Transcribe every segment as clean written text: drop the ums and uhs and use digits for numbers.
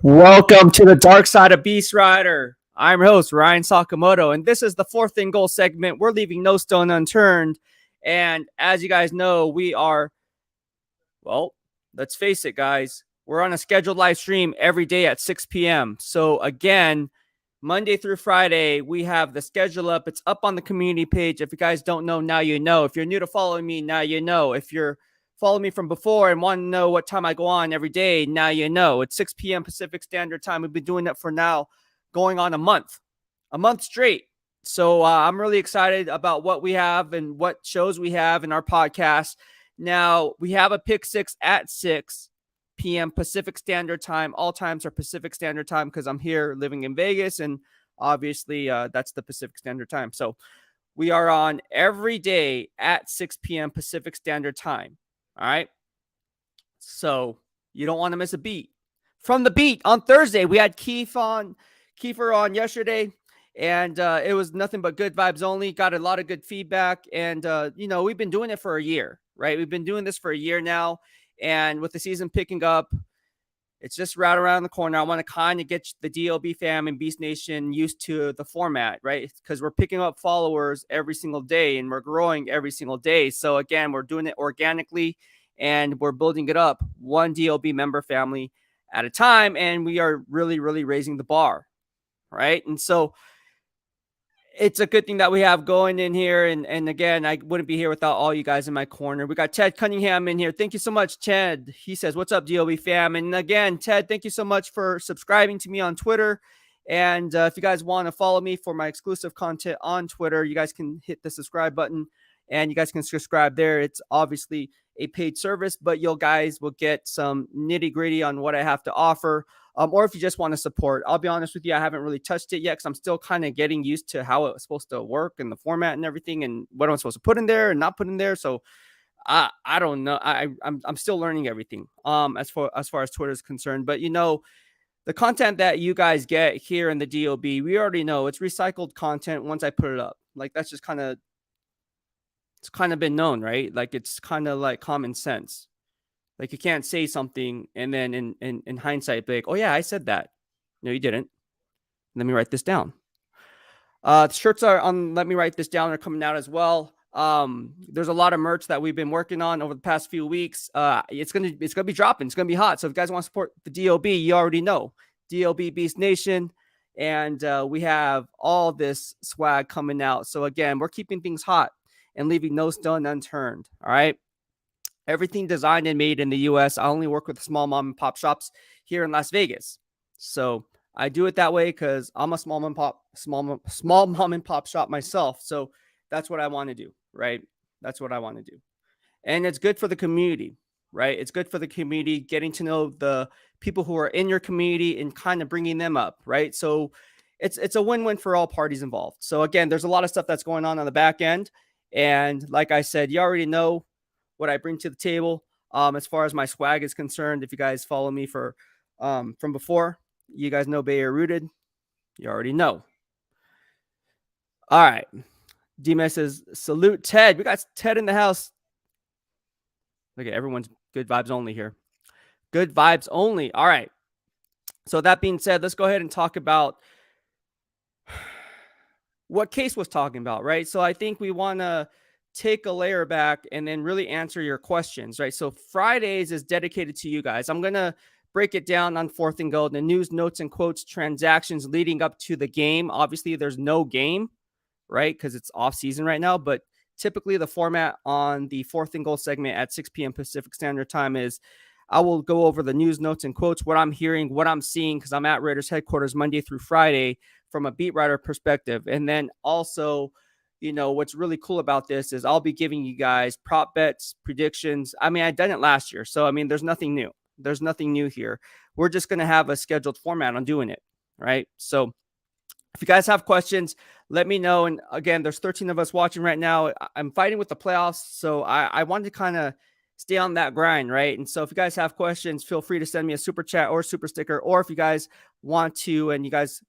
Welcome to the dark side of BEASTwriter. I'm your host, Ryan Sakamoto, and this is the fourth and goal segment. We're leaving no stone unturned. And as you guys know, we are, well, let's face it, guys, we're on a scheduled live stream every day at 6 p.m. So again, Monday through Friday, we have the schedule up. It's up on the community page. If you guys don't know, now you know. If you're new to following me, now you know. If you're following me from before and want to know what time I go on every day, now you know. It's 6 p.m. Pacific Standard Time. We've been doing it for now going on a month straight. So I'm really excited about what we have and what shows we have in our podcast. Now, we have a Pick 6 at 6 p.m. Pacific Standard Time. All times are Pacific Standard Time because I'm here living in Vegas, and obviously that's the Pacific Standard Time. So we are on every day at 6 p.m. Pacific Standard Time. All right. So you don't want to miss a beat. From the beat on Thursday, we had Kiefer on yesterday, and it was nothing but good vibes only. Got a lot of good feedback, and we've been doing it for a year, right? We've been doing this for a year now, and with the season picking up, it's just right around the corner. I want to kind of get the DLB fam and Beast Nation used to the format, right? Because we're picking up followers every single day and we're growing every single day. So again, we're doing it organically and we're building it up one DLB member family at a time. And we are really, really raising the bar, right? And so it's a good thing that we have going in here. And again, I wouldn't be here without all you guys in my corner. We got Ted Cunningham in here. Thank you so much, Ted. He says, what's up, DLB fam? And again, Ted, thank you so much for subscribing to me on Twitter. And if you guys want to follow me for my exclusive content on Twitter, you guys can hit the subscribe button and you guys can subscribe there. It's obviously a paid service, but you guys will get some nitty gritty on what I have to offer. Or if you just want to support, I'll be honest with you, I haven't really touched it yet because I'm still kind of getting used to how it's supposed to work and the format and everything and what I'm supposed to put in there and not put in there. So I don't know. I'm still learning everything as far as Twitter is concerned. But the content that you guys get here in the DOB, we already know it's recycled content once I put it up. Like that's just it's kind of been known, right? Like it's kind of like common sense. Like you can't say something and then in hindsight be like, oh yeah, I said that. No, you didn't. Let me write this down. The shirts are on Let Me Write This Down are coming out as well. There's a lot of merch that we've been working on over the past few weeks. It's gonna be dropping. It's gonna be hot. So if you guys want to support the DOB, you already know DLB Beast Nation, and we have all this swag coming out. So again, we're keeping things hot and leaving no stone unturned. All right. Everything designed and made in the U.S. I only work with small mom and pop shops here in Las Vegas. So I do it that way because I'm a small mom and pop shop myself. So that's what I want to do, right? That's what I want to do. And it's good for the community, right? It's good for the community, getting to know the people who are in your community and kind of bringing them up, right? So it's a win-win for all parties involved. So again, there's a lot of stuff that's going on the back end. And like I said, you already know what I bring to the table as far as my swag is concerned. If you guys follow me from before, you guys know Bay Area Rooted. You already know. All right. D-Mess says, salute Ted. We got Ted in the house. Look at everyone's good vibes only here. Good vibes only. All right. So that being said, let's go ahead and talk about what Case was talking about, right? So I think we want to take a layer back and then really answer your questions, right? So Fridays is dedicated to you guys. I'm going to break it down on Fourth and Goal, the news, notes, and quotes, transactions leading up to the game. Obviously, there's no game, right? Because it's off season right now. But typically the format on the Fourth and Goal segment at 6 p.m. Pacific Standard Time is I will go over the news, notes, and quotes, what I'm hearing, what I'm seeing, because I'm at Raiders headquarters Monday through Friday from a beat writer perspective. And then also, what's really cool about this is I'll be giving you guys prop bets, predictions. I mean, I done it last year. So, I mean, there's nothing new. There's nothing new here. We're just going to have a scheduled format on doing it, right? So if you guys have questions, let me know. And again, there's 13 of us watching right now. I'm fighting with the playoffs. So I wanted to kind of stay on that grind, right? And so if you guys have questions, feel free to send me a super chat or super sticker. Or if you guys want to, and you guys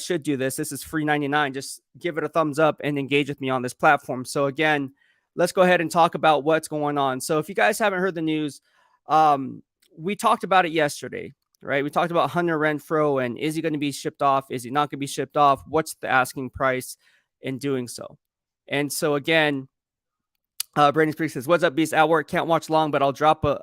should do this. This is free 99. Just give it a thumbs up and engage with me on this platform. So again, let's go ahead and talk about what's going on. So if you guys haven't heard the news, we talked about it yesterday. right? We talked about Hunter Renfrow and is he going to be shipped off? Is he not going to be shipped off? What's the asking price in doing so? And so again, Brandon Spriggs says, "What's up, Beast? At work, can't watch long, but I'll drop a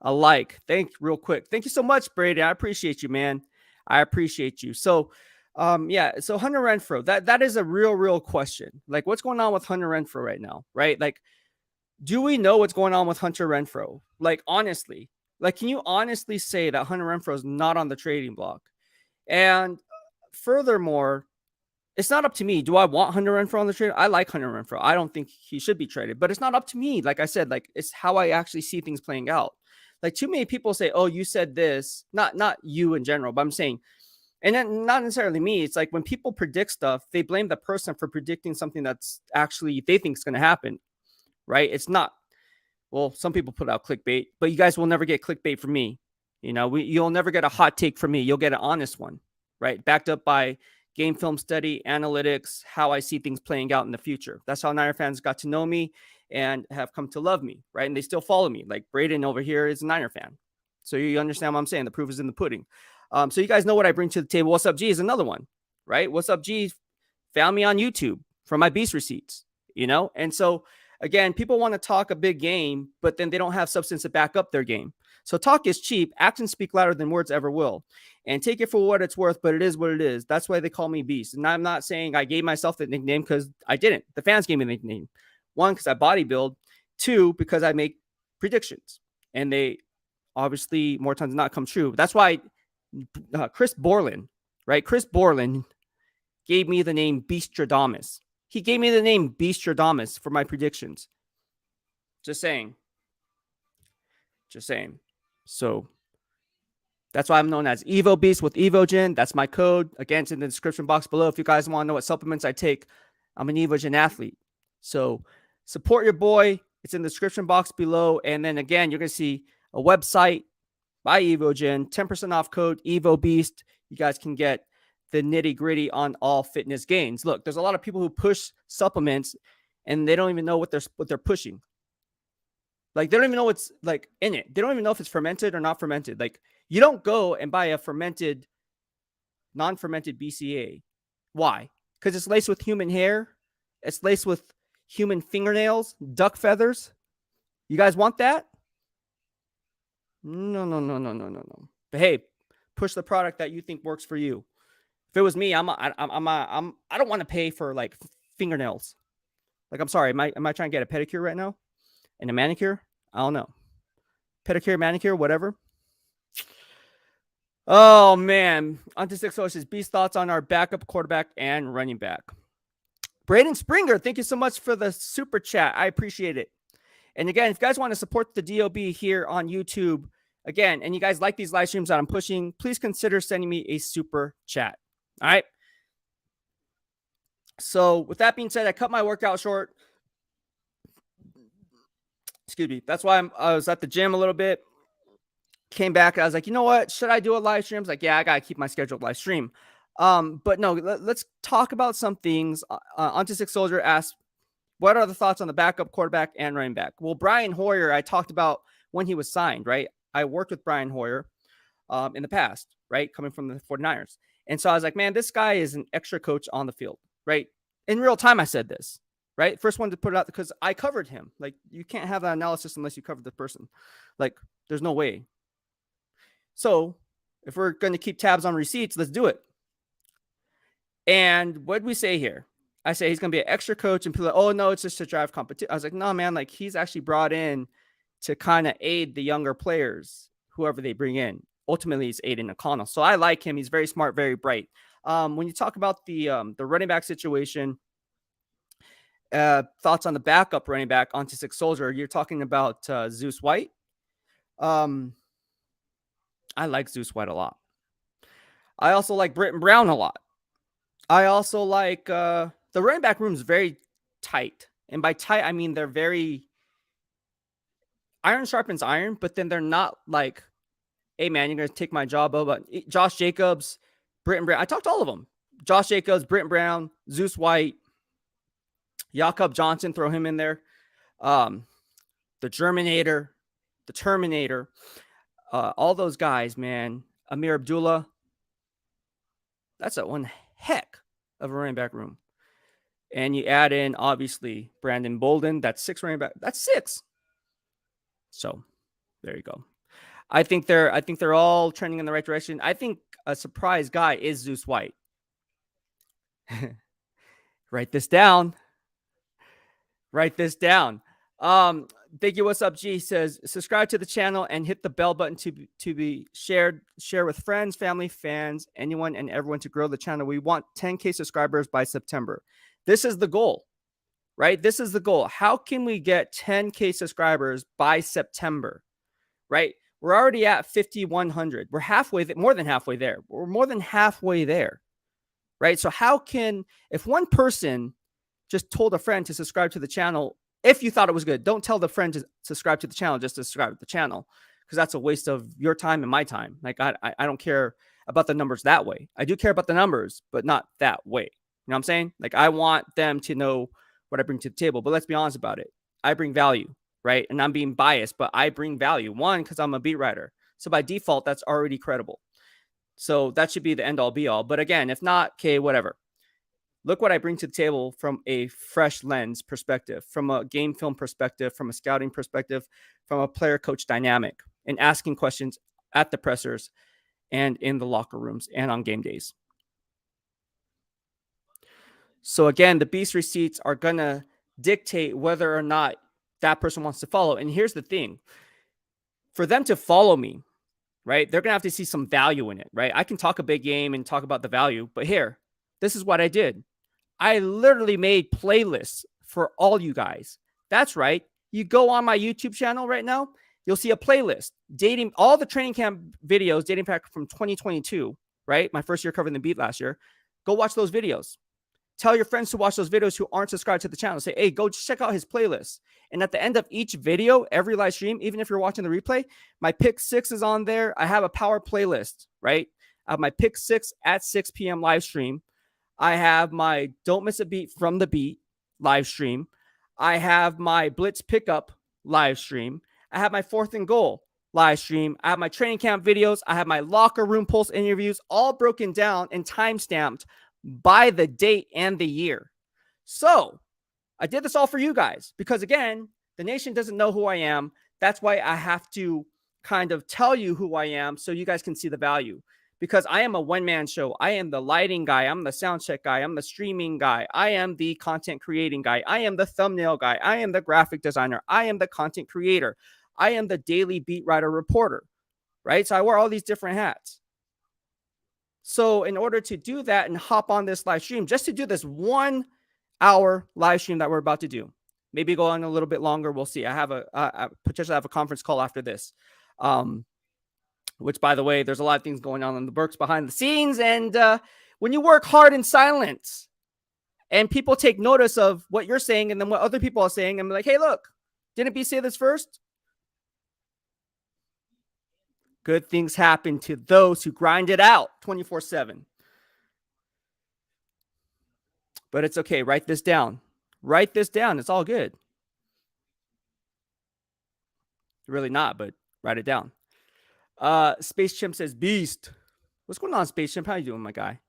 like. Real quick. Thank you so much, Brady. I appreciate you, man. I appreciate you." So, yeah. So Hunter Renfrow, that is a real question. Like, what's going on with Hunter Renfrow right now, right? Like, do we know what's going on with Hunter Renfrow? Like, honestly, like, can you honestly say that Hunter Renfrow is not on the trading block? And furthermore, it's not up to me. Do I want Hunter Renfrow on the trade? I like Hunter Renfrow. I don't think he should be traded, but it's not up to me. Like I said, like it's how I actually see things playing out. Like too many people say, "Oh, you said this." Not you in general, but I'm saying, and then not necessarily me. It's like when people predict stuff, they blame the person for predicting something that's actually they think is going to happen, right? It's not. Well, some people put out clickbait, but you guys will never get clickbait from me. You know, you'll never get a hot take from me. You'll get an honest one, right? Backed up by game film study, analytics, how I see things playing out in the future. That's how Niner fans got to know me and have come to love me, right? And they still follow me. Like Braden over here is a Niner fan. So you understand what I'm saying. The proof is in the pudding. So you guys know what I bring to the table. What's Up G is another one, right? What's Up G found me on YouTube for my Beast receipts, you know? And so again, people want to talk a big game, but then they don't have substance to back up their game. So talk is cheap. Actions speak louder than words ever will. And take it for what it's worth, but it is what it is. That's why they call me Beast. And I'm not saying I gave myself the nickname because I didn't. The fans gave me the nickname. One, because I bodybuild. Two, because I make predictions. And they obviously more times than not come true. That's why Chris Borland, right? Chris Borland gave me the name BEASTwriter. He gave me the name BEASTwriter for my predictions. Just saying. Just saying. So that's why I'm known as Evo Beast with Evogen. That's my code. Again, it's in the description box below. If you guys want to know what supplements I take, I'm an Evogen athlete. So support your boy. It's in the description box below. And then again, you're going to see a website by Evogen, 10% off code Evo Beast. You guys can get the nitty gritty on all fitness gains. Look, there's a lot of people who push supplements and they don't even know what they're pushing. Like they don't even know what's like in it. They don't even know if it's fermented or not fermented. Like you don't go and buy a fermented, non-fermented BCA. Why? Because it's laced with human hair. It's laced with human fingernails, duck feathers. You guys want that? No. But hey, push the product that you think works for you. If it was me, I don't want to pay for like fingernails. Like I'm sorry, am I trying to get a pedicure right now? And a manicure? I don't know. Pedicure, manicure, whatever. Oh man. On to 6 says Beast thoughts on our backup quarterback and running back. Braden Springer, thank you so much for the super chat. I appreciate it. And again, if you guys want to support the DOB here on YouTube, again, and you guys like these live streams that I'm pushing, please consider sending me a super chat. All right. So with that being said, I cut my workout short. Excuse me. That's why I was at the gym a little bit. Came back. I was like, you know what? Should I do a live stream? I was like, yeah, I got to keep my scheduled live stream. But no, let's talk about some things. Onto Six Soldier asked, what are the thoughts on the backup quarterback and running back? Well, Brian Hoyer, I talked about when he was signed, right? I worked with Brian Hoyer in the past, right? Coming from the 49ers. And so I was like, man, this guy is an extra coach on the field, right? In real time, I said this, right? First one to put it out because I covered him. Like, you can't have that analysis unless you cover the person. Like, there's no way. So if we're going to keep tabs on receipts, let's do it. And what did we say here? I say he's going to be an extra coach, and people are like, oh, no, it's just to drive competition. I was like, no, man, like he's actually brought in to kind of aid the younger players, whoever they bring in. Ultimately, he's Aiden O'Connell. So I like him. He's very smart, very bright. When you talk about the running back situation, thoughts on the backup running back onto Six Soldier, you're talking about Zeus White. I like Zeus White a lot. I also like Britton Brown a lot. I also like the running back room is very tight. And by tight, I mean they're very iron sharpens iron, but then they're not like, hey, man, you're going to take my job over. Josh Jacobs, Britton Brown. I talked to all of them. Josh Jacobs, Britton Brown, Zeus White, Jakob Johnson, throw him in there. The Germinator, the Terminator, all those guys, man. Amir Abdullah. That's a one heck of a running back room. And you add in, obviously, Brandon Bolden. That's 6 running back. That's 6. So there you go. I think they're all trending in the right direction. I think a surprise guy is Zeus White. Write this down. Write this down. Thank you. What's up, G? Says subscribe to the channel and hit the bell button to be shared. Share with friends, family, fans, anyone and everyone to grow the channel. We want 10K subscribers by September. This is the goal, right? This is the goal. How can we get 10K subscribers by September, right? We're already at 5,100. We're halfway, more than halfway there. We're more than halfway there, right? So how can, if one person just told a friend to subscribe to the channel, if you thought it was good, don't tell the friend to subscribe to the channel just to subscribe to the channel, because that's a waste of your time and my time. Like I don't care about the numbers that way. I do care about the numbers, but not that way. You know what I'm saying? Like I want them to know what I bring to the table. But let's be honest about it. I bring value, right? And I'm being biased, but I bring value. One, because I'm a beat writer. So by default, that's already credible. So that should be the end all be all. But again, if not, okay, whatever. Look what I bring to the table from a fresh lens perspective, from a game film perspective, from a scouting perspective, from a player coach dynamic, and asking questions at the pressers and in the locker rooms and on game days. So again, the Beast receipts are going to dictate whether or not that person wants to follow. And here's the thing. For them to follow me, right, they're going to have to see some value in it, right? I can talk a big game and talk about the value, but here, this is what I did. I literally made playlists for all you guys. That's right. You go on my YouTube channel right now, you'll see a playlist dating all the training camp videos dating back from 2022, right? My first year covering the beat last year. Go watch those videos. Tell your friends to watch those videos who aren't subscribed to the channel. Say, hey, go check out his playlist. And at the end of each video, every live stream, even if you're watching the replay, my pick 6 is on there. I have a power playlist, right? I have my pick 6 at 6 p.m. live stream. I have my Don't Miss a Beat from the Beat live stream. I have my Blitz pickup live stream. I have my 4th and Goal live stream. I have my training camp videos. I have my locker room pulse interviews, all broken down and time-stamped by the date and the year. So I did this all for you guys because, again, the nation doesn't know who I am. That's why I have to kind of tell you who I am so you guys can see the value. Because I am a one-man show. I am the lighting guy. I'm the sound check guy. I'm the streaming guy. I am the content creating guy. I am the thumbnail guy. I am the graphic designer. I am the content creator. I am the daily beat writer reporter, right? So I wear all these different hats. So in order to do that and hop on this live stream, just to do this 1 hour live stream that we're about to do, maybe go on a little bit longer. We'll see. I have I potentially have a conference call after this. Which, by the way, there's a lot of things going on in the works behind the scenes. And when you work hard in silence and people take notice of what you're saying and then what other people are saying, I'm like, hey, look, didn't B say this first? Good things happen to those who grind it out 24/7. But it's okay. Write this down. Write this down. It's all good. Really not, but write it down. Space Chimp says, Beast. What's going on, Space Chimp? How you doing, my guy?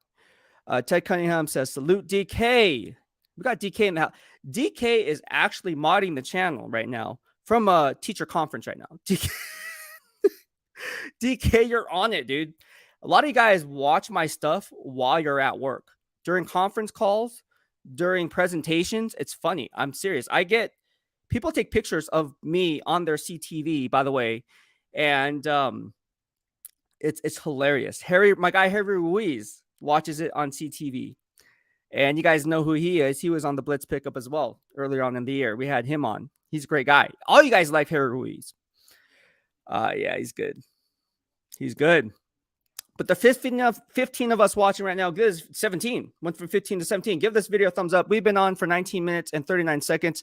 Ted Cunningham says, salute DK. We got DK in the house. DK is actually modding the channel right now from a teacher conference right now. DK, you're on it, dude. A lot of you guys watch my stuff while you're at work. During conference calls, during presentations, it's funny. I'm serious. I get people take pictures of me on their CTV, by the way, and it's hilarious. My guy Harry Ruiz watches it on CTV, and you guys know who he is. He was on the Blitz pickup as well earlier on in the year. We had him on. He's a great guy. All you guys like Harry Ruiz. Yeah, he's good. He's good. But the 15 of us watching right now, give us 17. Went from 15 to 17. Give this video a thumbs up. We've been on for 19 minutes and 39 seconds.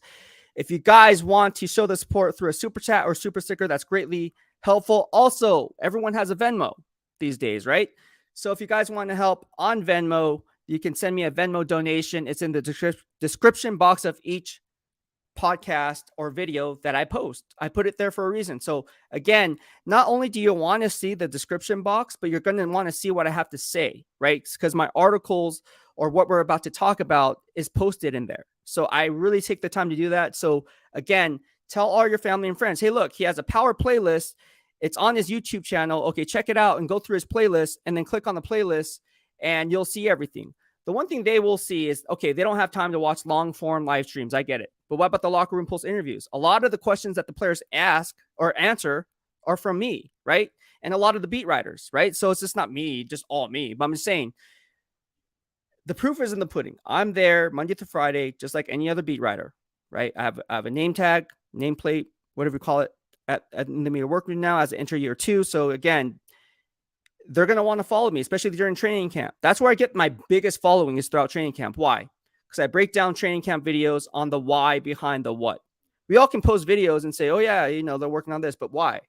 If you guys want to show the support through a super chat or super sticker, that's greatly helpful. Also, everyone has a Venmo these days, right? So if you guys want to help on Venmo, you can send me a Venmo donation. It's in the description box of each podcast or video that I post. I put it there for a reason. So again, not only do you want to see the description box, but you're going to want to see what I have to say, right? Because my articles or what we're about to talk about is posted in there. So I really take the time to do that. So again, tell all your family and friends, hey, look, he has a power playlist. It's on his YouTube channel. Okay, check it out and go through his playlist and then click on the playlist and you'll see everything. The one thing they will see is, okay, they don't have time to watch long form live streams. I get it. But what about the locker room post interviews? A lot of the questions that the players ask or answer are from me, right? And a lot of the beat writers, right? So it's just not me, just all me. But I'm just saying, the proof is in the pudding. I'm there Monday through Friday, just like any other beat writer, right? I have a name tag, nameplate, whatever you call it, at the media workroom now as an enter year 2. So again, they're going to want to follow me, especially during training camp. That's where I get my biggest following is throughout training camp. Why? Because I break down training camp videos on the why behind the what. We all can post videos and say, oh yeah, they're working on this, but why?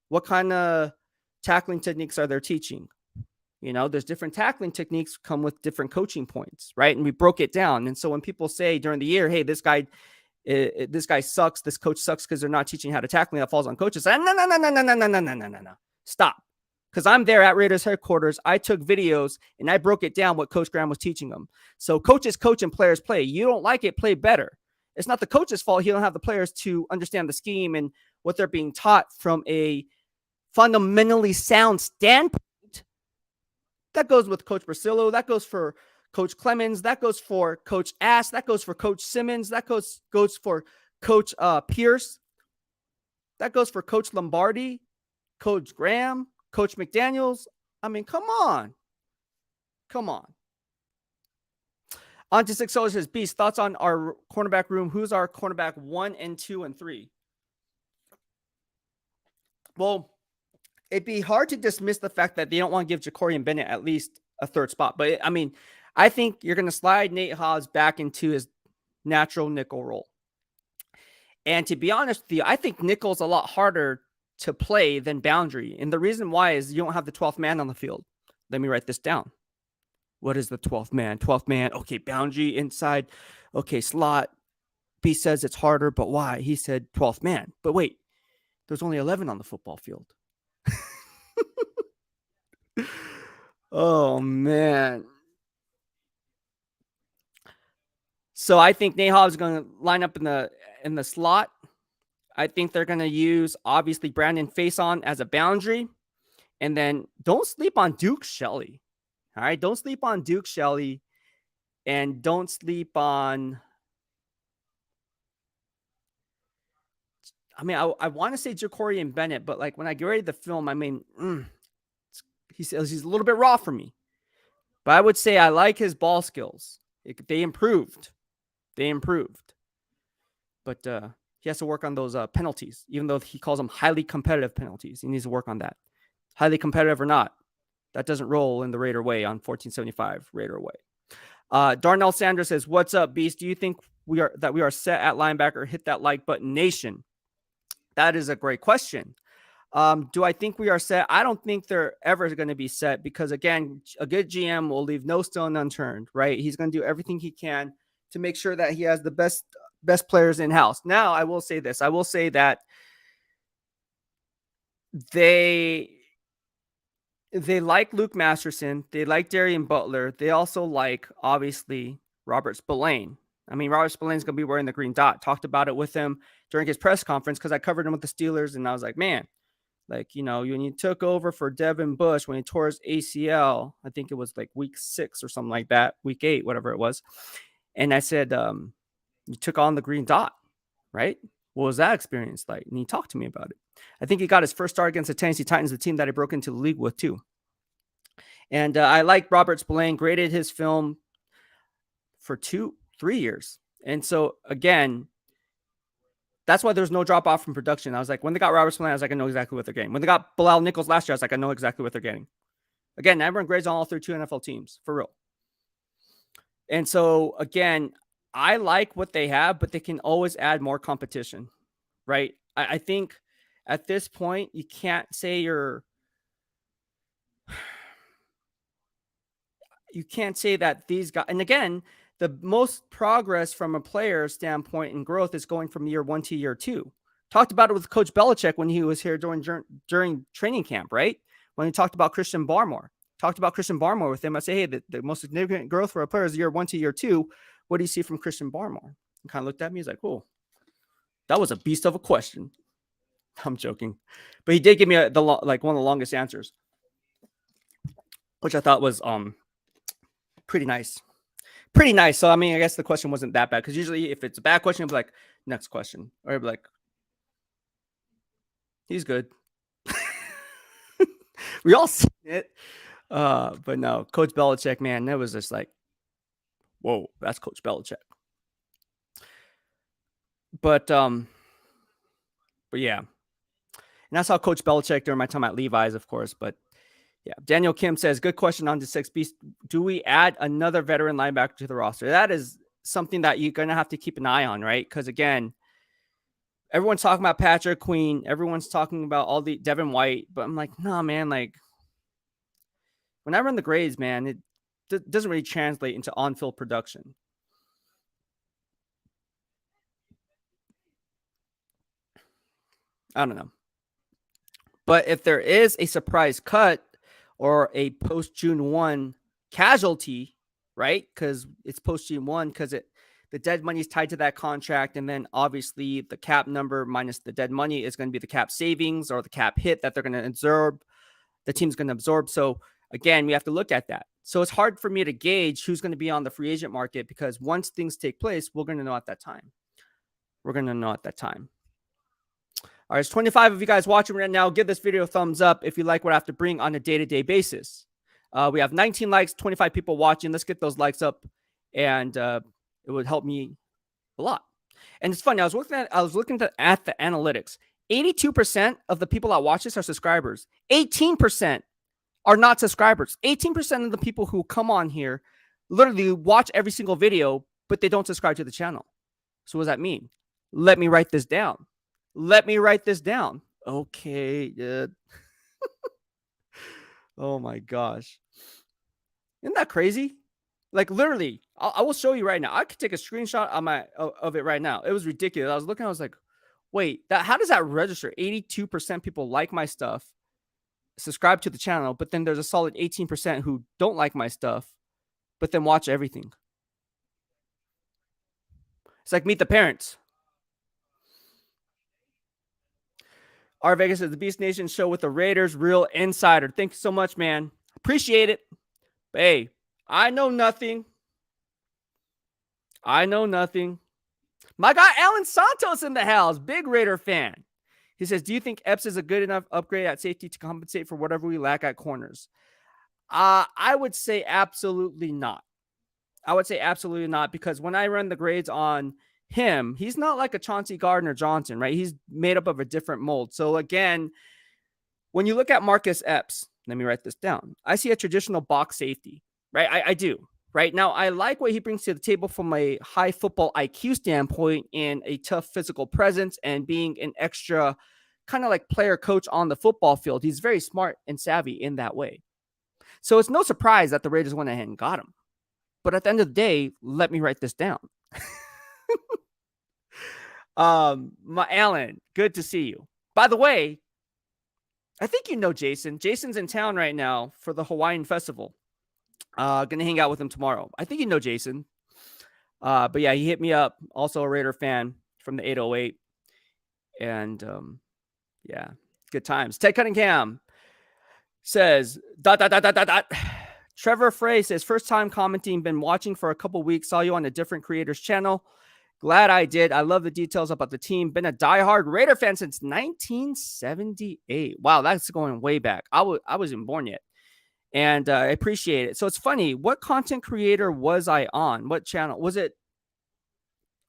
What kind of tackling techniques are they teaching? There's different tackling techniques come with different coaching points, right? And we broke it down. And so when people say during the year, hey, this guy sucks, this coach sucks because they're not teaching how to tackle, that falls on coaches. No. Stop. Because I'm there at Raiders headquarters. I took videos and I broke it down what Coach Graham was teaching them. So coaches coach and players play. You don't like it, play better. It's not the coach's fault. He don't have the players to understand the scheme and what they're being taught from a fundamentally sound standpoint. That goes with Coach Brasillo. That goes for Coach Clemens. That goes for Coach Ass. That goes for Coach Simmons. That goes for Coach Pierce. That goes for Coach Lombardi, Coach Graham, Coach McDaniels. I mean, come on. On to 6 says, Beast, thoughts on our cornerback room. Who's our cornerback 1 and 2 and 3? Well, it'd be hard to dismiss the fact that they don't want to give Jacorian Bennett at least a third spot. But I mean, I think you're going to slide Nate Haas back into his natural nickel role. And to be honest with you, I think nickel's a lot harder to play than boundary. And the reason why is you don't have the 12th man on the field. Let me write this down. What is the 12th man? 12th man. Okay, boundary inside. Okay, slot. B says it's harder, but why? He said 12th man. But wait, there's only 11 on the football field. Oh, man. So I think Nate Hobbs is going to line up in the slot. I think they're going to use, obviously, Brandon Faison as a boundary. And then don't sleep on Duke Shelley. All right? Don't sleep on Duke Shelley. And don't sleep on... I mean, I want to say Jacorian Bennett, but like when I get ready to film, I mean, he's a little bit raw for me. But I would say I like his ball skills. They improved. But he has to work on those penalties, even though he calls them highly competitive penalties. He needs to work on that. Highly competitive or not, that doesn't roll in the Raider way on 1475 Raider way. Darnell Sanders says, what's up, Beast? Do you think we are set at linebacker? Hit that like button, nation. That is a great question. Do I think we are set? I don't think they're ever going to be set because, again, a good GM will leave no stone unturned, right? He's going to do everything he can to make sure that he has the best players in-house. Now, I will say this. I will say that they like Luke Masterson. They like Darian Butler. They also like, obviously, Robert Spillane. I mean, Robert Spillane's going to be wearing the green dot. Talked about it with him during his press conference because I covered him with the Steelers, and I was like, man, like, when you took over for Devin Bush, when he tore his ACL, I think it was like week 6 or something like that, week 8, whatever it was. And I said, you took on the green dot, right? What was that experience like? And he talked to me about it. I think he got his first start against the Tennessee Titans, the team that he broke into the league with too. And I like Robert Spillane, graded his film for 2-3 years. And so, again, that's why there's no drop off from production. I was like, when they got Robert Spillane, I was like, I know exactly what they're getting. When they got Bilal Nichols last year, I was like, I know exactly what they're getting. Again, everyone grades on all 32 NFL teams, for real. And so, again, I like what they have, but they can always add more competition, right? I think at this point, you can't say you can't say that these guys, and again, the most progress from a player standpoint and growth is going from year 1 to year 2. Talked about it with Coach Belichick when he was here during training camp, right? When he talked about Christian Barmore. Talked about Christian Barmore with him. I say, hey, the most significant growth for a player is year 1 to year 2. What do you see from Christian Barmore? He kind of looked at me. He's like, oh, that was a beast of a question. I'm joking. But he did give me one of the longest answers, which I thought was pretty nice. Pretty nice. So, I mean, I guess the question wasn't that bad, because usually if it's a bad question, it'll be like, next question. Or it'll be like, he's good. We all seen it. But no, Coach Belichick, man, that was just like, whoa, that's Coach Belichick. But yeah. And that's how Coach Belichick during my time at Levi's, of course. But yeah, Daniel Kim says, good question on the 6 Beast. Do we add another veteran linebacker to the roster? That is something that you're going to have to keep an eye on, right? Because again, everyone's talking about Patrick Queen. Everyone's talking about all the Devin White. But I'm like, nah, man, like when I run the grades, man, it doesn't really translate into on-field production. I don't know. But if there is a surprise cut or a post-June 1 casualty, right? Because it's post-June 1, because the dead money is tied to that contract. And then obviously the cap number minus the dead money is going to be the cap savings or the cap hit that they're going to absorb. The team's going to absorb. So again, we have to look at that. So it's hard for me to gauge who's going to be on the free agent market, because once things take place, we're going to know at that time. All right, it's 25 of you guys watching right now. Give this video a thumbs up if you like what I have to bring on a day-to-day basis. We have 19 likes, 25 people watching. Let's get those likes up, and it would help me a lot. And it's funny, I was looking at the analytics. 82% of the people that watch this are subscribers. 18% are not subscribers. 18% of the people who come on here literally watch every single video, but they don't subscribe to the channel. So what does that mean? Let me write this down. Okay. Oh my gosh. Isn't that crazy? Like literally, I will show you right now. I could take a screenshot of it right now. It was ridiculous. I was looking, I was like, wait, how does that register? 82% people like my stuff, subscribe to the channel, but then there's a solid 18% who don't like my stuff, but then watch everything. It's like Meet the Parents. R Vegas is the Beast Nation show with the Raiders Real Insider. Thank you so much, man. Appreciate it. But hey, I know nothing. My guy Alan Santos in the house, big Raider fan. He says, do you think Epps is a good enough upgrade at safety to compensate for whatever we lack at corners? I would say absolutely not. Because when I run the grades on him, he's not like a Chauncey Gardner-Johnson, right? He's made up of a different mold. So again, when you look at Marcus Epps, let me write this down. I see a traditional box safety, right? I do. Right now, I like what he brings to the table from a high football IQ standpoint and a tough physical presence and being an extra kind of like player coach on the football field. He's very smart and savvy in that way. So it's no surprise that the Raiders went ahead and got him. But at the end of the day, let me write this down. My Alan, good to see you. By the way, I think you know Jason. Jason's in town right now for the Hawaiian Festival. Gonna hang out with him tomorrow. I think you know Jason. But yeah, he hit me up. Also a Raider fan from the 808. And yeah, good times. Ted Cunningham says, ... Trevor Frey says, first time commenting, been watching for a couple weeks, saw you on a different creator's channel. Glad I did. I love the details about the team. Been a diehard Raider fan since 1978. Wow, that's going way back. I wasn't born yet. And I appreciate it. So it's funny. What content creator was I on? What channel? Was it?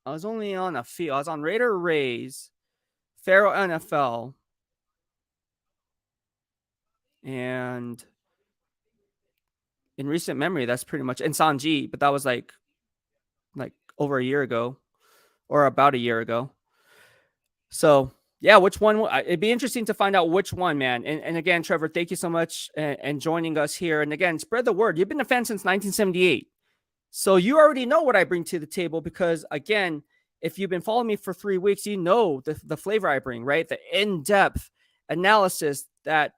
I was only on a few. I was on Raider Rays, Pharaoh NFL, and in recent memory, that's pretty much, and Sanji, but that was like over a year ago or about a year ago. So yeah, which one? It'd be interesting to find out which one, man. And again, Trevor, thank you so much and joining us here. And again, spread the word. You've been a fan since 1978. So you already know what I bring to the table because, again, if you've been following me for 3 weeks, you know the flavor I bring, right? The in-depth analysis that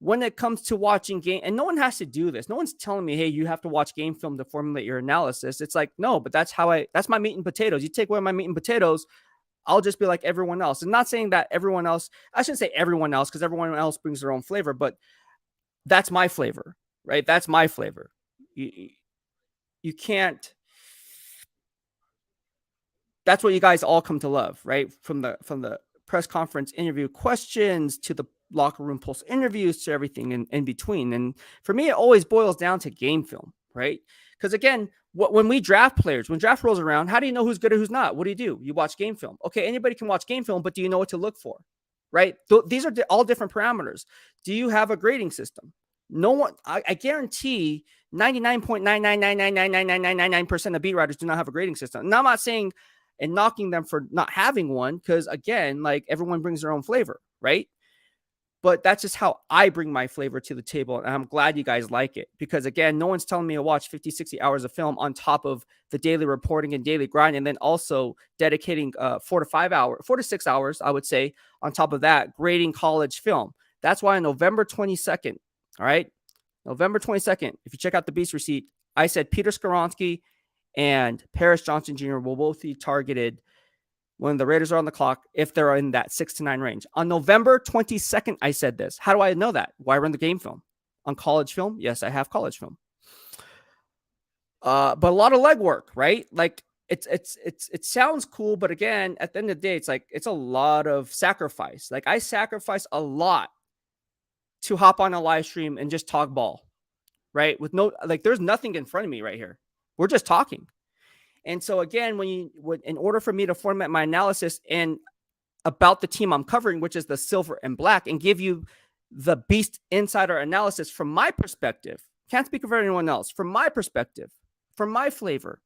when it comes to watching game, and no one has to do this. No one's telling me, hey, you have to watch game film to formulate your analysis. It's like, no, but that's my meat and potatoes. You take away my meat and potatoes, I'll just be like everyone else. And not saying that everyone else, I shouldn't say everyone else because everyone else brings their own flavor, but that's my flavor, right? That's my flavor. You can't, that's what you guys all come to love, right? From the press conference interview questions to the locker room post interviews to everything in between. And for me, it always boils down to game film, right? Because again, when we draft players, when draft rolls around, how do you know who's good or who's not? What do? You watch game film. Okay, anybody can watch game film, but do you know what to look for? Right? These are all different parameters. Do you have a grading system? No one, I guarantee 99.999999999% of beat writers do not have a grading system. Now, I'm not saying and knocking them for not having one because, again, like everyone brings their own flavor, right? But that's just how I bring my flavor to the table. And I'm glad you guys like it because, again, no one's telling me to watch 50, 60 hours of film on top of the daily reporting and daily grind. And then also dedicating 4 to 6 hours, I would say, on top of that, grading college film. That's why on November 22nd, all right, November 22nd, if you check out the Beast receipt, I said Peter Skoronsky and Paris Johnson Jr. will both be targeted when the Raiders are on the clock if they're in that 6 to 9 range. On November 22nd, I said this. How do I know that? Why run the game film? On college film? Yes, I have college film. But a lot of legwork, right? Like it sounds cool, but again, at the end of the day, it's like it's a lot of sacrifice. Like I sacrifice a lot to hop on a live stream and just talk ball, right? With no, like, there's nothing in front of me right here. We're just talking. And so again, in order for me to format my analysis and about the team I'm covering, which is the silver and black, and give you the Beast insider analysis from my perspective, can't speak for anyone else, from my perspective, from my flavor.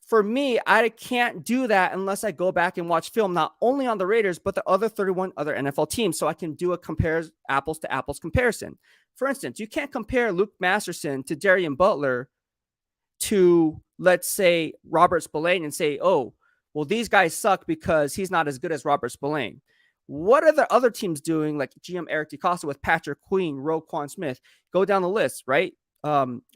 For me, I can't do that unless I go back and watch film, not only on the Raiders, but the other 31 other NFL teams. So I can do a apples to apples comparison. For instance, you can't compare Luke Masterson to Darian Butler to, let's say, Robert Spillane and say, oh, well, these guys suck because he's not as good as Robert Spillane. What are the other teams doing, like GM Eric DeCosta with Patrick Queen, Roquan Smith? Go down the list, right?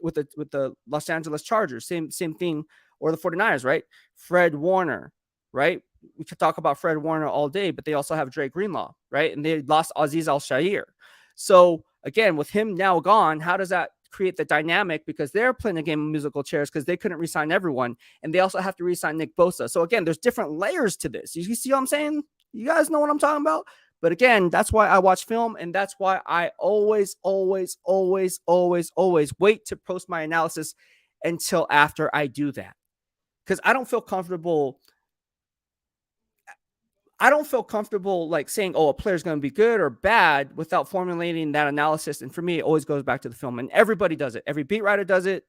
With the Los Angeles Chargers, same thing, or the 49ers, right? Fred Warner, right? We could talk about Fred Warner all day, but they also have Dre Greenlaw, right? And they lost Aziz Al-Shaair. So again, with him now gone, how does that create the dynamic? Because they're playing a game of musical chairs because they couldn't re-sign everyone, and they also have to re-sign Nick Bosa. So again, there's different layers to this. You see what I'm saying? You guys know what I'm talking about? But again, that's why I watch film, and that's why I always wait to post my analysis until after I do that. Because I don't feel comfortable like saying, oh, a player's going to be good or bad without formulating that analysis. And for me, it always goes back to the film, and everybody does it. Every beat writer does it.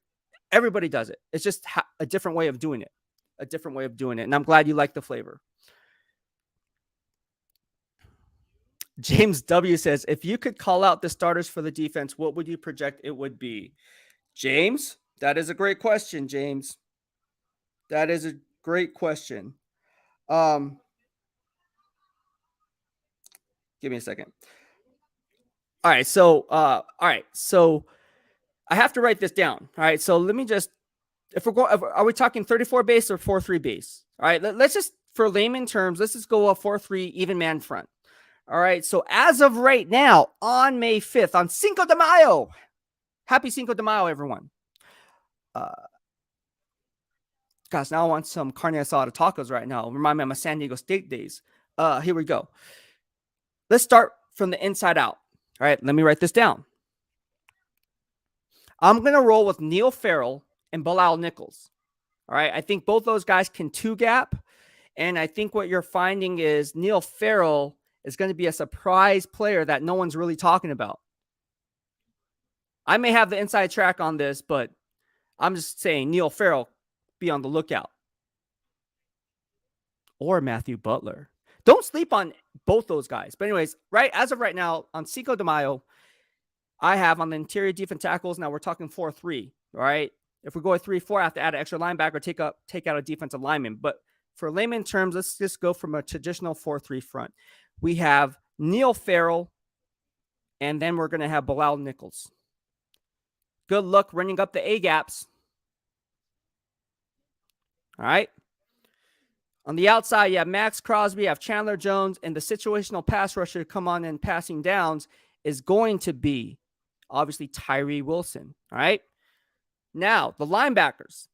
Everybody does it. It's just a different way of doing it. And I'm glad you like the flavor. James W says, if you could call out the starters for the defense, what would you project it would be? James, that is a great question, James. That is a great question. Give me a second. All right, so I have to write this down. All right, so let me just, are we talking 34 base or 4-3 base? All right, let's just, for layman terms, let's just go a 4-3 even man front. All right, so as of right now, on May 5th, on Cinco de Mayo, happy Cinco de Mayo, everyone. Gosh, now I want some carne asada tacos right now. Remind me of my San Diego State days. Here we go. Let's start from the inside out. All right, let me write this down. I'm going to roll with Neil Farrell and Bilal Nichols. All right, I think both those guys can two-gap, and I think what you're finding is Neil Farrell is going to be a surprise player that no one's really talking about. I may have the inside track on this, but I'm just saying Neil Farrell, be on the lookout. Or Matthew Butler. Don't sleep on both those guys. But anyways, right, as of right now, on Cinco de Mayo, I have on the interior defense tackles, now we're talking 4-3, all right? If we go with 3-4, I have to add an extra linebacker, take out a defensive lineman. But for layman terms, let's just go from a traditional 4-3 front. We have Neil Farrell, and then we're going to have Bilal Nichols. Good luck running up the A-gaps. All right. On the outside, you have Max Crosby, you have Chandler Jones, and the situational pass rusher to come on in passing downs is going to be, obviously, Tyree Wilson. All right. Now, the linebackers.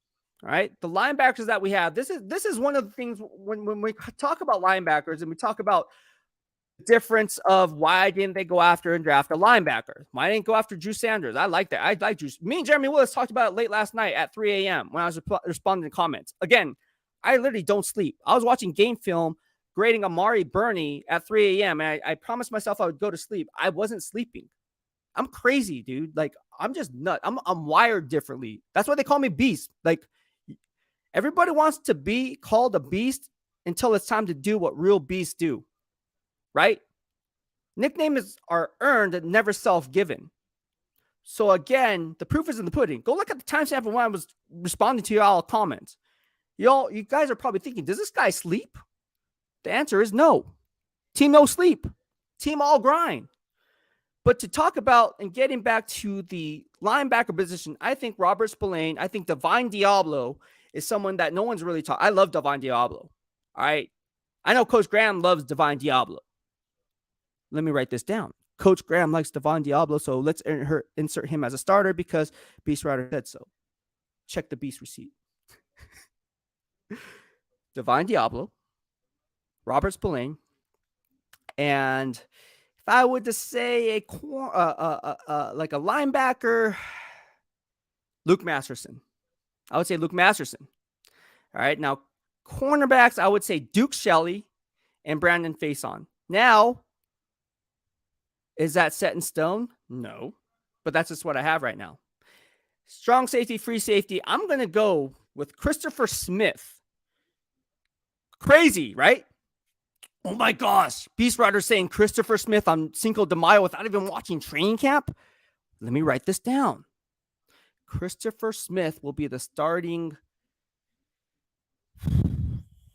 All right. The linebackers that we have, this is one of the things when we talk about linebackers and we talk about the difference of why didn't they go after and draft a linebacker? Why didn't go after Drew Sanders? I like that. I like Drew. Me and Jeremy Willis talked about it late last night at 3 a.m. when I was responding to comments. Again, I literally don't sleep. I was watching game film, grading Amari Burney at 3 a.m. And I promised myself I would go to sleep. I wasn't sleeping. I'm crazy, dude. Like, I'm just nuts. I'm wired differently. That's why they call me Beast. Like, everybody wants to be called a beast until it's time to do what real beasts do, right? Nicknames are earned and never self-given. So again, the proof is in the pudding. Go look at the timestamp of when I was responding to y'all comments. You guys are probably thinking, does this guy sleep? The answer is no. Team no sleep. Team all grind. But to talk about and getting back to the linebacker position, I think Robert Spillane, I think Divine Diablo is someone that no one's really taught. I love Divine Diablo. All right. I know Coach Graham loves Divine Diablo. Let me write this down. Coach Graham likes Divine Diablo, so let's insert him as a starter because BEASTwriter said so. Check the Beast receipt. Divine Diablo, Robert Spillane, and if I would to say like a linebacker, Luke Masterson. I would say Luke Masterson. All right, now cornerbacks, I would say Duke Shelley and Brandon Faison. Now, is that set in stone? No, but that's just what I have right now. Strong safety, free safety. I'm going to go with Christopher Smith. Crazy, right? Oh my gosh. BEASTwriter saying Christopher Smith on Cinco de Mayo without even watching training camp. Let me write this down. Christopher Smith will be the starting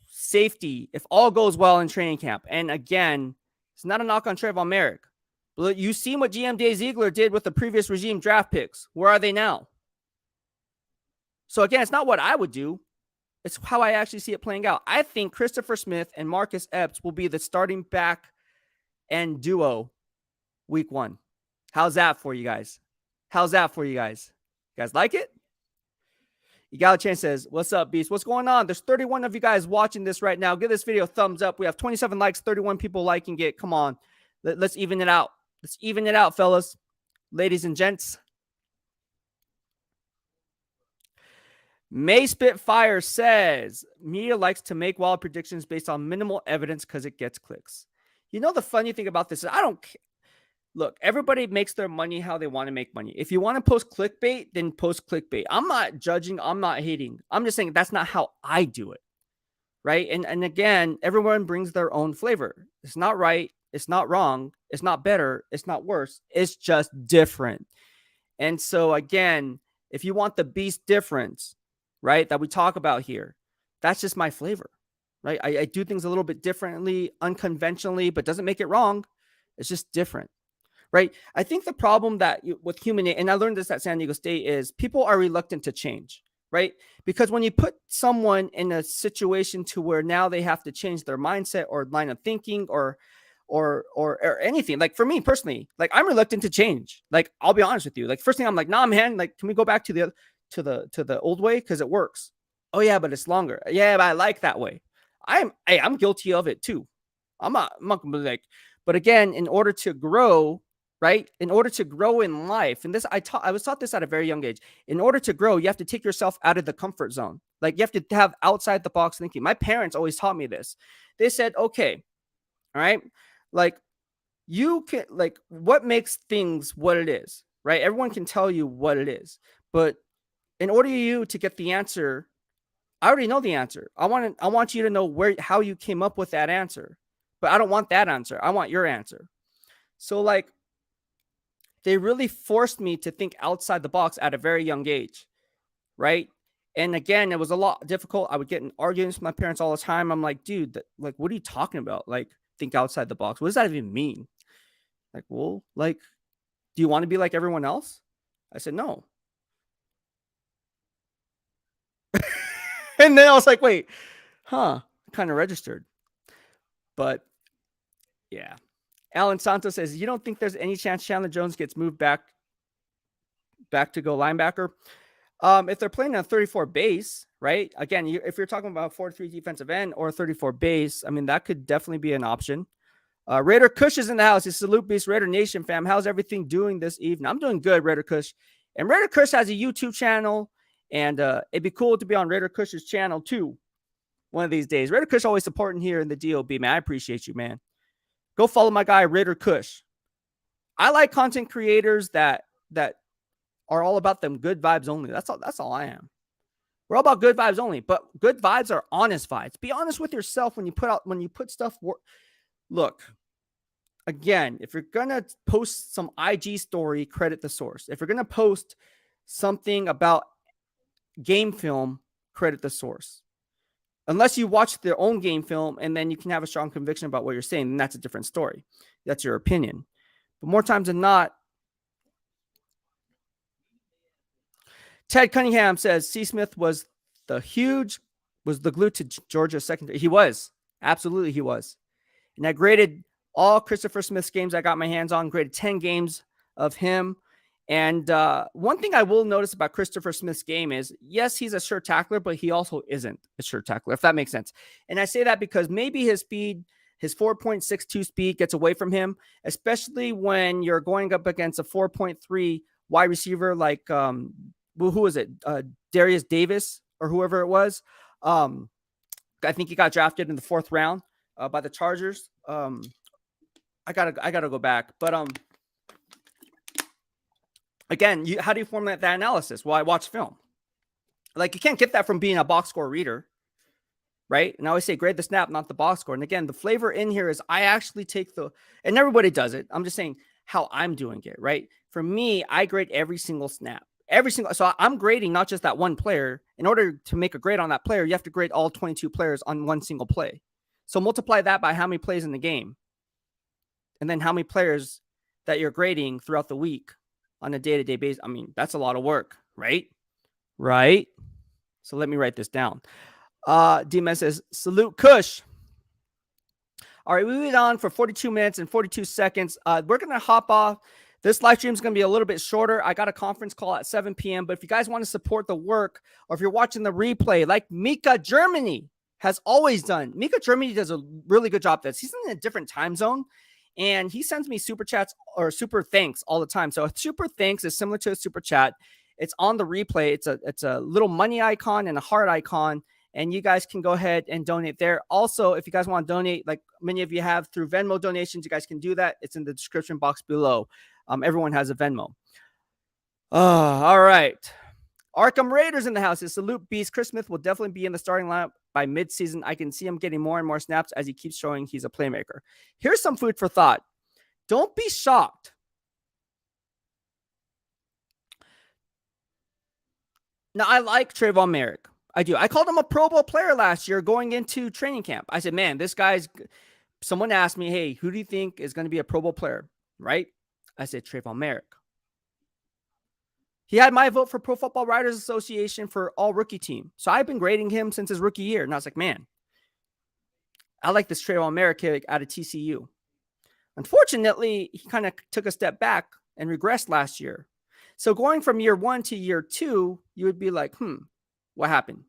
safety if all goes well in training camp. And again, it's not a knock on Trayvon Merrick. But you've seen what GM Dave Ziegler did with the previous regime draft picks. Where are they now? So again, it's not what I would do. It's how I actually see it playing out. I think Christopher Smith and Marcus Epps will be the starting back and duo week 1. How's that for you guys? How's that for you guys? You guys like it? Egalichan says, what's up, Beast? What's going on? There's 31 of you guys watching this right now. Give this video a thumbs up. We have 27 likes, 31 people liking it. Come on. Let's even it out. Let's even it out, fellas. Ladies and gents. May Spitfire says, media likes to make wild predictions based on minimal evidence because it gets clicks. You know, the funny thing about this is I don't care. Look, everybody makes their money how they want to make money. If you want to post clickbait, then post clickbait. I'm not judging. I'm not hating. I'm just saying that's not how I do it. Right. And again, everyone brings their own flavor. It's not right. It's not wrong. It's not better. It's not worse. It's just different. And so again, if you want the beast difference, right, that we talk about here, that's just my flavor, right? I do things a little bit differently, unconventionally, but doesn't make it wrong. It's just different, right? I think the problem that with human, and I learned this at San Diego State, is people are reluctant to change, right? Because when you put someone in a situation to where now they have to change their mindset or line of thinking or anything, like for me personally, like I'm reluctant to change. Like, I'll be honest with you. Like, first thing I'm like, nah, man, like, can we go back to the old way? Cause it works. Oh yeah, but it's longer. Yeah, but I like that way. I'm guilty of it too. I'm not gonna be like, but again, in order to grow, right? In order to grow in life, and this, I was taught this at a very young age. In order to grow, you have to take yourself out of the comfort zone. Like, you have to have outside the box thinking. My parents always taught me this. They said, okay, all right, like, you can, like, what makes things what it is, right? Everyone can tell you what it is, but in order for you to get the answer, I already know the answer. I want you to know how you came up with that answer, but I don't want that answer. I want your answer. So, like, they really forced me to think outside the box at a very young age, right? And again, it was a lot difficult. I would get in arguments with my parents all the time. I'm like, dude, like, what are you talking about? Like, think outside the box. What does that even mean? Like, well, like, do you want to be like everyone else? I said, no. And then I was like, wait, kind of registered. But yeah. Alan Santos says, you don't think there's any chance Chandler Jones gets moved back to go linebacker? If they're playing on 34 base, right? Again, if you're talking about 4-3 defensive end or 34 base, I mean, that could definitely be an option. Raider Kush is in the house. It's Salute Beast Raider Nation fam. How's everything doing this evening? I'm doing good, Raider Kush. And Raider Kush has a YouTube channel, and it'd be cool to be on Raider Kush's channel too one of these days. Raider Kush always supporting here in the DOB, man. I appreciate you, man. Go follow my guy, Raider Kush. I like content creators that are all about them good vibes only. That's all I am. We're all about good vibes only, but good vibes are honest vibes. Be honest with yourself when you put stuff. Look, again, if you're gonna post some IG story, credit the source. If you're gonna post something about game film, credit the source. Unless you watch their own game film and then you can have a strong conviction about what you're saying, then that's a different story. That's your opinion. But more times than not, Ted Cunningham says C. Smith was the glue to Georgia's secondary. He was. Absolutely, he was. And I graded all Christopher Smith's games I got my hands on, graded 10 games of him. And one thing I will notice about Christopher Smith's game is, yes, he's a sure tackler, but he also isn't a sure tackler, if that makes sense. And I say that because maybe his speed, his 4.62 speed gets away from him, especially when you're going up against a 4.3 wide receiver like who was it? Darius Davis or whoever it was. I think he got drafted in the 4th round by the Chargers. I gotta go back, but again, how do you formulate that analysis? Well, I watch film. Like, you can't get that from being a box score reader, right? And I always say grade the snap, not the box score. And again, the flavor in here is I actually take and everybody does it. I'm just saying how I'm doing it, right? For me, I grade every single snap. So I'm grading not just that one player. In order to make a grade on that player, you have to grade all 22 players on one single play. So multiply that by how many plays in the game, and then how many players that you're grading throughout the week on a day-to-day basis. I mean, that's a lot of work, right? Right. So let me write this down. D-Man says, salute Kush. All right, we went on for 42 minutes and 42 seconds. We're going to hop off. This live stream is going to be a little bit shorter. I got a conference call at 7 p.m., but if you guys want to support the work, or if you're watching the replay, like Mika Germany has always done. Mika Germany does a really good job. He's in a different time zone, and he sends me super chats or super thanks all the time. So a super thanks is similar to a super chat. It's on the replay. It's a little money icon and a heart icon, and you guys can go ahead and donate there. Also, if you guys want to donate, like many of you have through Venmo donations, you guys can do that. It's in the description box below. Everyone has a Venmo. All right. Arkham Raiders in the house. Is Salute Beast. Chris Smith will definitely be in the starting lineup by midseason. I can see him getting more and more snaps as he keeps showing he's a playmaker. Here's some food for thought. Don't be shocked. Now, I like Trayvon Merrick. I do. I called him a Pro Bowl player last year going into training camp. I said, man, this guy's... Someone asked me, hey, who do you think is going to be a Pro Bowl player? Right? I said Trayvon Merrick. He had my vote for Pro Football Writers Association for all rookie team. So I've been grading him since his rookie year. And I was like, man, I like this Trayvon Merrick kid out of TCU. Unfortunately, he kind of took a step back and regressed last year. So going from year 1 to year 2, you would be like, what happened?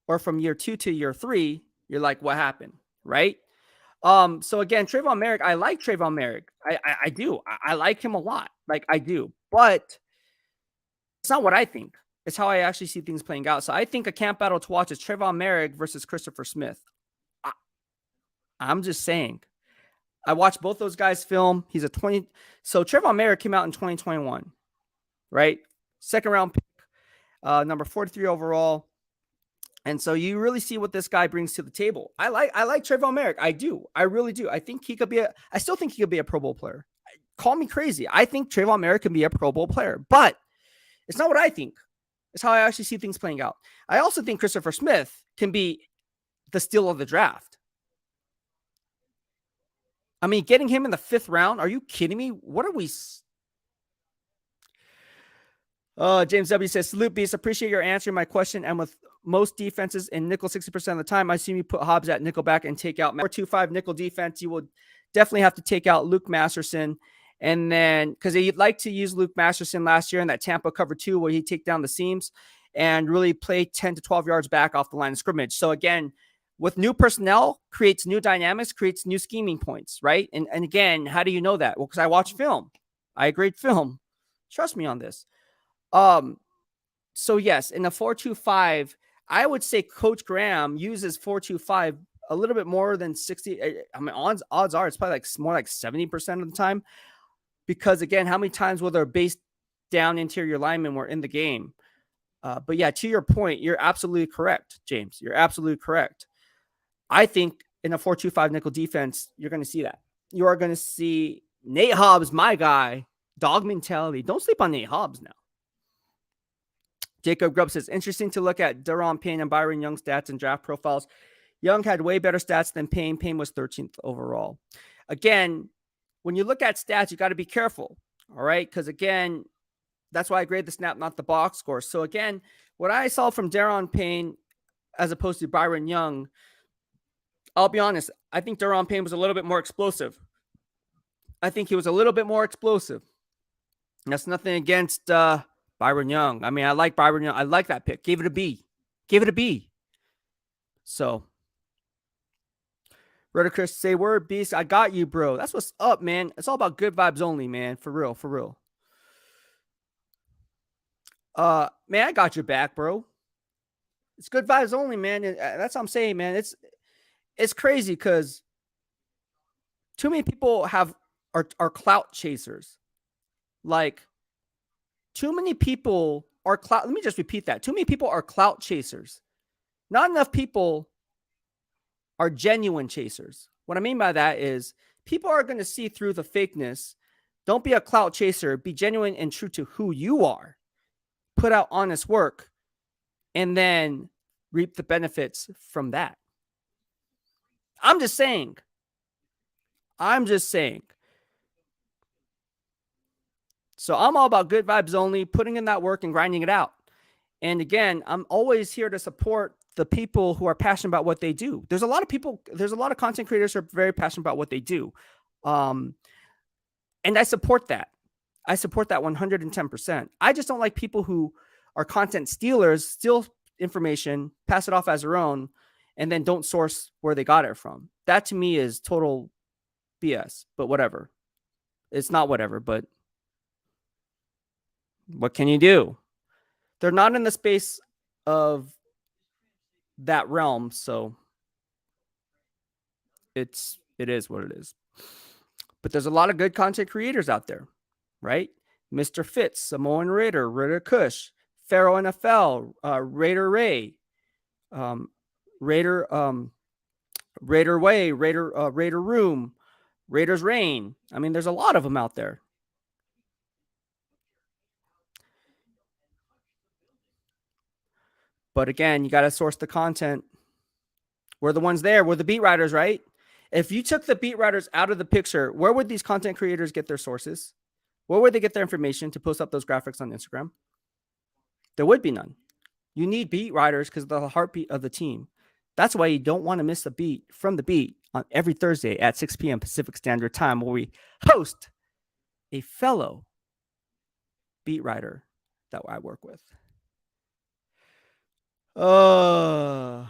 Or from year 2 to year 3, you're like, what happened? Right? So again, Trayvon Merrick, I like Trayvon Merrick. I do. I like him a lot. Like, I do. But it's not what I think. It's how I actually see things playing out. So I think a camp battle to watch is Trayvon Merrick versus Christopher Smith. I'm just saying. I watched both those guys film. He's a 20. So Trayvon Merrick came out in 2021, right? 2nd round pick, number 43 overall. And so you really see what this guy brings to the table. I like Trayvon Merrick. I do. I really do. I still think he could be a Pro Bowl player. Call me crazy. I think Trayvon Merrick can be a Pro Bowl player. But It's not what I think. It's how I actually see things playing out. I also think Christopher Smith can be the steal of the draft. I mean, getting him in the 5th round, are you kidding me? What are we? James W says, salute Beast. Appreciate your answering my question. And with most defenses in nickel 60% of the time, I see you put Hobbs at nickel back and take out 4-2-5 nickel defense. You will definitely have to take out Luke Masterson. And then, because he'd like to use Luke Masterson last year in that Tampa cover 2 where he'd take down the seams and really play 10 to 12 yards back off the line of scrimmage. So again, with new personnel, creates new dynamics, creates new scheming points, right? And again, how do you know that? Well, because I watch film. I grade film. Trust me on this. So yes, in a 4-2-5, I would say Coach Graham uses 4-2-5 a little bit more than 60. I mean, odds are it's probably like more like 70% of the time, because again, how many times will their base down interior linemen were in the game? But yeah, to your point, you're absolutely correct, James. You're absolutely correct. I think in a 4-2-5 nickel defense, you're going to see that. You are going to see Nate Hobbs, my guy, dog mentality. Don't sleep on Nate Hobbs now. Jacob Grubb says, interesting to look at Daron Payne and Byron Young's stats and draft profiles. Young had way better stats than Payne. Payne was 13th overall. Again, when you look at stats, you got to be careful, all right? Because again, that's why I grade the snap, not the box score. So again, what I saw from Daron Payne as opposed to Byron Young, I'll be honest, I think Daron Payne was a little bit more explosive. I think he was a little bit more explosive. That's nothing against Byron Young. I mean, I like Byron Young. I like that pick. Gave it a B. Gave it a B. So, Chris, say word, Beast. I got you, bro. That's what's up, man. It's all about good vibes only, man. For real, for real. Man, I got your back, bro. It's good vibes only, man. That's what I'm saying, man. It's crazy because too many people are clout chasers. Like, too many people are clout. Let me just repeat that. Too many people are clout chasers. Not enough people are genuine chasers. What I mean by that is people are going to see through the fakeness. Don't be a clout chaser. Be genuine and true to who you are. Put out honest work and then reap the benefits from that. I'm just saying. So I'm all about good vibes only, putting in that work and grinding it out. And again, I'm always here to support the people who are passionate about what they do. There's a lot of content creators who are very passionate about what they do. And I support that. I support that 110%. I just don't like people who are content stealers, steal information, pass it off as their own, and then don't source where they got it from. That to me is total BS, but whatever. It's not whatever, but what can you do? They're not in the space of that realm, so it is what it is. But there's a lot of good content creators out there, right? Mr. Fitz, Samoan Raider, Ritter Kush, Pharaoh NFL, Raider Ray, Raider Way, Raider Room, Raiders Reign. I mean, there's a lot of them out there. But again, you got to source the content. We're the ones there. We're the beat writers, right? If you took the beat writers out of the picture, where would these content creators get their sources? Where would they get their information to post up those graphics on Instagram? There would be none. You need beat writers because they're the heartbeat of the team. That's why you don't want to miss a beat from the beat on every Thursday at 6 p.m. Pacific Standard Time, where we host a fellow beat writer that I work with. All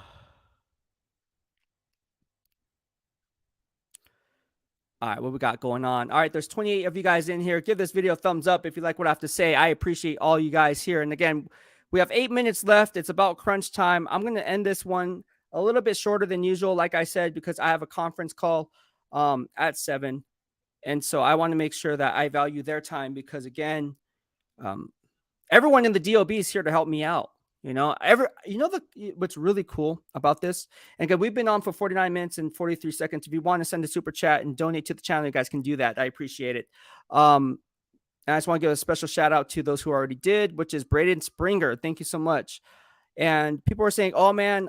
right, what we got going on? All right, there's 28 of you guys in here. Give this video a thumbs up if you like what I have to say. I appreciate all you guys here. And again, we have 8 minutes left. It's about crunch time. I'm going to end this one a little bit shorter than usual, like I said, because I have a conference call at 7. And so I want to make sure that I value their time because, again, everyone in the DOB is here to help me out. What's really cool about this? And again, we've been on for 49 minutes and 43 seconds. If you want to send a super chat and donate to the channel, you guys can do that. I appreciate it. And I just want to give a special shout out to those who already did, which is Braden Springer. Thank you so much. And people are saying, "Oh man,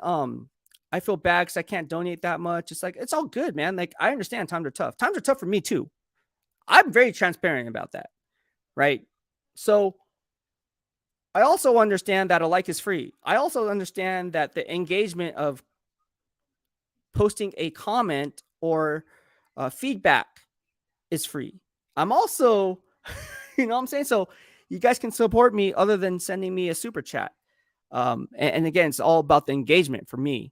I feel bad because I can't donate that much." It's like, it's all good, man. Like, I understand times are tough. Times are tough for me too. I'm very transparent about that, right? So I also understand that a like is free. I also understand that the engagement of posting a comment or feedback is free. I'm also, you know what I'm saying? So you guys can support me other than sending me a super chat. And again, it's all about the engagement for me.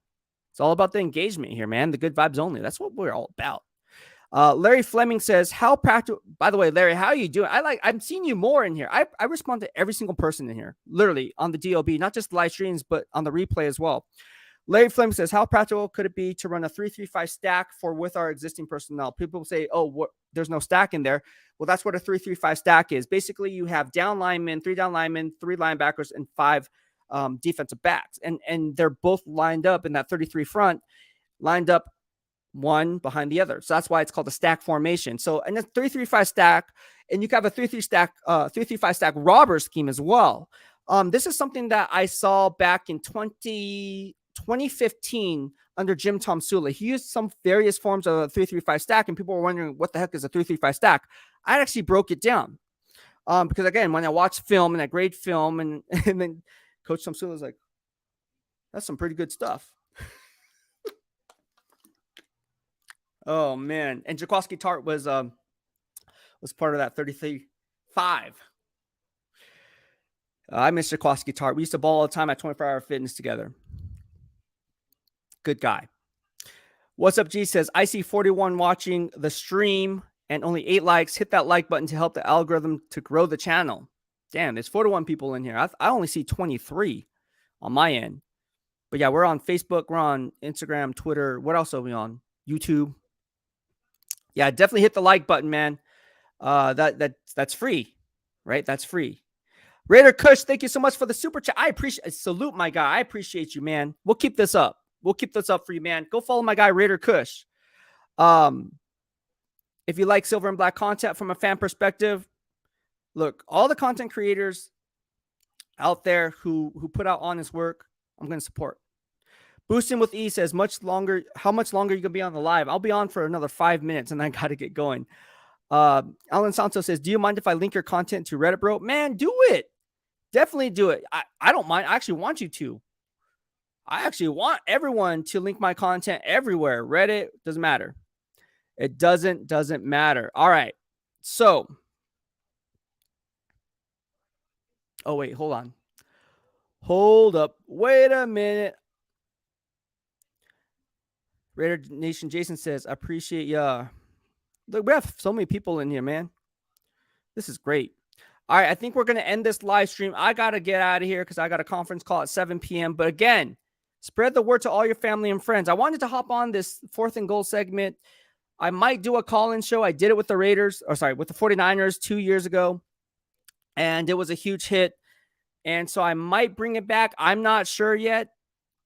It's all about the engagement here, man. The good vibes only. That's what we're all about. Larry Fleming says, "How practical?" By the way, Larry, how are you doing? I'm seeing you more in here. I respond to every single person in here, literally on the DOB, not just live streams, but on the replay as well. Larry Fleming says, "How practical could it be to run a 3-3-5 stack with our existing personnel?" People say, "Oh, there's no stack in there." Well, that's what a 3-3-5 stack is. Basically, you have down linemen, 3 down linemen, 3 linebackers, and 5 defensive backs, and they're both lined up in that 33 front, lined up one behind the other. So that's why it's called a stack formation. So, and a 3-3-5 stack, and you can have a 3-3-5 stack robber scheme as well. This is something that I saw back in 2015 under Jim Tomsula. He used some various forms of a 3-3-5 stack, and people were wondering what the heck is a 3-3-5 stack. I actually broke it down because, again, when I watch film and I grade film, and then Coach Tomsula was like, "That's some pretty good stuff." Oh man, and Jaquoski Tart was part of that 33-5. I miss Jaquoski Tart. We used to ball all the time at 24-hour fitness together. Good guy. What's up, G says, "I see 41 watching the stream and only 8 likes. Hit that like button to help the algorithm to grow the channel." Damn, there's 41 people in here. I only see 23 on my end. But yeah, we're on Facebook, we're on Instagram, Twitter. What else are we on? YouTube. Yeah, definitely hit the like button, man. That's free, right? That's free. Raider Kush, thank you so much for the super chat. I salute my guy. I appreciate you, man. We'll keep this up. We'll keep this up for you, man. Go follow my guy, Raider Kush. If you like silver and black content from a fan perspective, look, all the content creators out there who put out honest work, I'm going to support. Boosting with E says, how much longer you gonna be on the live? I'll be on for another 5 minutes and I gotta get going. Alan Santos says, "Do you mind if I link your content to Reddit, bro?" Man, do it. Definitely do it. I don't mind. I actually want you to. I actually want everyone to link my content everywhere. Reddit, doesn't matter. It doesn't matter. All right. So, oh wait, hold on. Hold up. Wait a minute. Raider Nation Jason says, "I appreciate ya." Look, we have so many people in here, man. This is great. All right, I think we're going to end this live stream. I got to get out of here because I got a conference call at 7 p.m. But again, spread the word to all your family and friends. I wanted to hop on this 4th and Goal segment. I might do a call-in show. I did it with the with the 49ers 2 years ago, and it was a huge hit. And so I might bring it back. I'm not sure yet.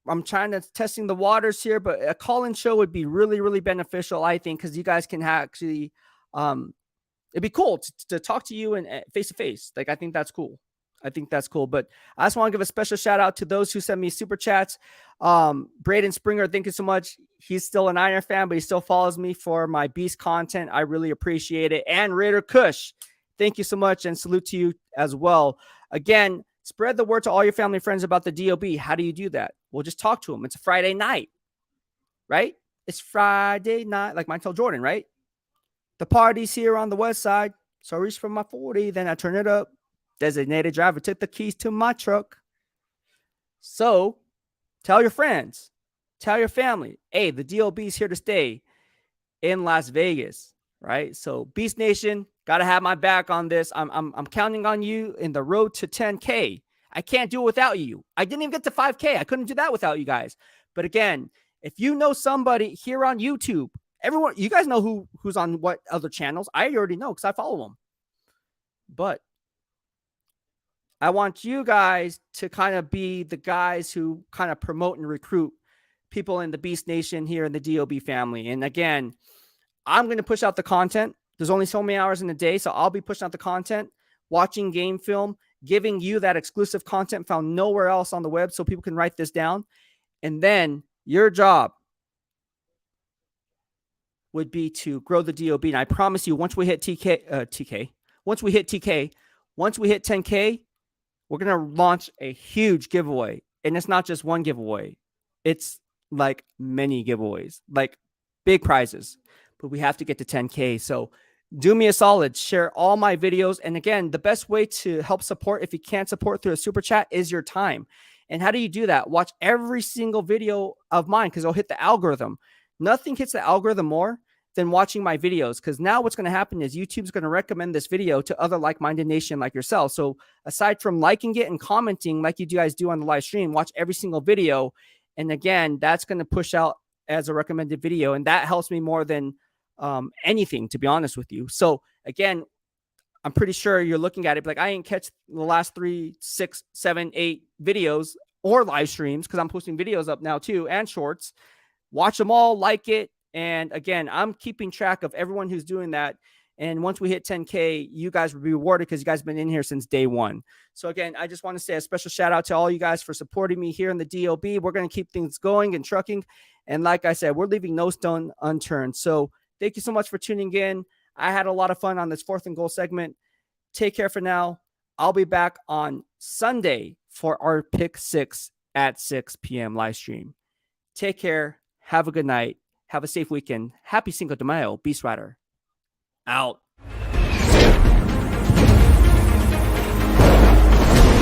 I'm testing the waters here, but a call-in show would be really, really beneficial, I think, because you guys can actually, it'd be cool to talk to you and face to face. Like, I think that's cool. But I just want to give a special shout out to those who send me super chats. Braden Springer, thank you so much. He's still an Iron fan, but he still follows me for my Beast content. I really appreciate it. And Raider Kush, thank you so much, and salute to you as well. Again, spread the word to all your family and friends about the DOB. How do you do that? Well, just talk to them. It's a Friday night, right? It's Friday night, like Michael Jordan, right? The party's here on the west side. So I reach for my 40, then I turn it up. Designated driver took the keys to my truck. So tell your friends, tell your family, hey, the DOB's here to stay in Las Vegas, right? So Beast Nation, got to have my back on this. I'm counting on you in the road to 10K. I can't do it without you. I didn't even get to 5K. I couldn't do that without you guys. But again, if you know somebody here on YouTube, everyone, you guys know who's on what other channels. I already know because I follow them. But I want you guys to kind of be the guys who kind of promote and recruit people in the Beast Nation here in the DOB family. And again, I'm going to push out the content. There's only so many hours in a day, so I'll be pushing out the content. watching game film, giving you that exclusive content found nowhere else on the web so people can write this down. And then your job would be to grow the DOB. And I promise you, once we hit once we hit 10K, we're going to launch a huge giveaway. And it's not just one giveaway. It's like many giveaways, like big prizes, but we have to get to 10K. So do me a solid, share all my videos. And again, the best way to help support, if you can't support through a super chat, is your time. And how do you do that? Watch every single video of mine because it'll hit the algorithm. Nothing hits the algorithm more than watching my videos, because now what's going to happen is YouTube's going to recommend this video to other like-minded nation like yourself. So aside from liking it and commenting like you guys do on the live stream, watch every single video. And again, that's going to push out as a recommended video. And that helps me more than anything, to be honest with you. So again, I'm pretty sure you're looking at it like, I ain't catch the last 3, 6, 7, 8 videos or live streams, because I'm posting videos up now too, and shorts. Watch them all, like it. And again, I'm keeping track of everyone who's doing that. And once we hit 10K, you guys will be rewarded because you guys have been in here since day one. So again, I just want to say a special shout out to all you guys for supporting me here in the DOB. We're going to keep things going and trucking. And like I said, we're leaving no stone unturned. So thank you so much for tuning in. I had a lot of fun on this 4th and Goal segment. Take care for now. I'll be back on Sunday for our Pick 6 at 6 p.m. live stream. Take care. Have a good night. Have a safe weekend. Happy Cinco de Mayo. BEASTwriter out.